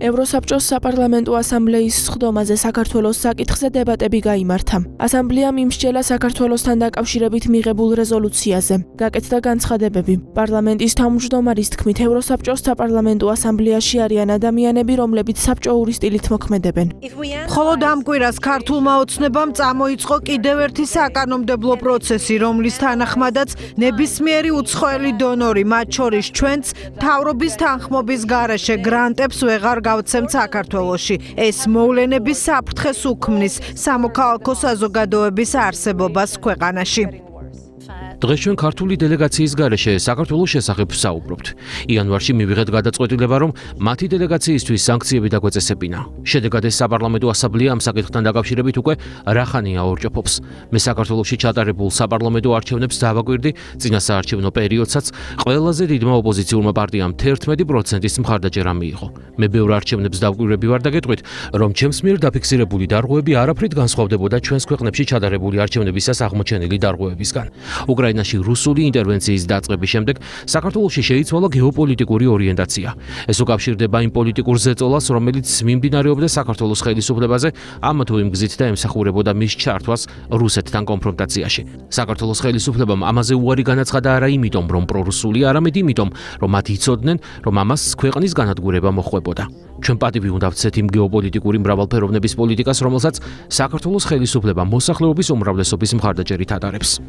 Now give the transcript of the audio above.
ევროსაბჭოს საპარლამენტო ასამბლეის სხდომაზე საქართველოს საკითხზე დებატები გაიმართა. ასამბლეამ იმსჯელა საქართველოსთან დაკავშირებით მიღებულ რეზოლუციაზე. გაკეთდა განცხადებები. პარლამენტის თავმჯდომარის თქმით, ევროსაბჭოს საპარლამენტო ასამბლეაში არიან ადამიანები, რომლებიც საბჭოური სტილით მოქმედებენ. მხოლოდ ამ კვირას ქართულმა ოცნებამ წამოიწყო კიდევ ერთი საკანონმდებლო პროცესი, რომლის თანახმადაც ნებისმიერი უცხოელი დონორი, მათ შორის ჩვენც, მთავრობის თანხმობის გარეშე გრანტებს ვეღარ გავცემთ საქართველოში. ეს მოვლენების საფრთხეს უქმნის სამოქალაქო საზოგადოების არსებობას ქვეყანაში. დღეს ჩვენ ქართული დელეგაციის გარეშე საქართველოს შესახებ ვსაუბრობთ. იანვარში მივიღეთ გადაწყვეტილება, რომ მათი დელეგაციისთვის სანქციები დაგვეწესებინა. შედეგად ეს საპარლამენტო ასამბლეა ამ საკითხთან დაკავშირებით უკვე რახანია ორჭოფობს. მე საქართველოში ჩატარებულ საპარლამენტო არჩევნებს დავაკვირდი, წინასაარჩევნო პერიოდსაც ყველაზე დიდმა ოპოზიციურმა პარტიამ 11%-ის მხარდაჭერა მიიღო. მე ბევრ არჩევნებს დავკვირვები ვარ და გეტყვით, რომ ჩემს მიერ დაფიქსირებული დარღვევები არაფრით განსხვავდებოდა ჩვენს ქვეყნებში ჩატარებული არჩევნებისას აღმოჩენილი დარღვევებისგან. უკრაინაში რუსული ინტერვენციის დაწყების შემდეგ საქართველოში შეიცვალა გეოპოლიტიკური ორიენტაცია. ეს უკავშირდება იმ პოლიტიკურ ზეწოლას, რომელიც მიმდინარეობდა საქართველოს ხელისუფლებაზე, ამა თუ იმ გზით და ემსახურებოდა მის ჩართვას რუსეთთან კონფრონტაციაში. საქართველოს ხელისუფლებამ ამაზე უარი განაცხადა არა იმიტომ, რომ პრორუსული, არამედ იმიტომ, რომ მათ იცოდნენ, რომ ამას ქვეყნის განადგურება მოჰყვებოდა. ჩვენ პატივი უნდა ვცეთ იმ გეოპოლიტიკური მრავალფეროვნების პოლიტიკას, რომელსაც საქართველოს ხელისუფლება მოსახლეობის უმრავლესობის მხარდაჭერით ატარებს.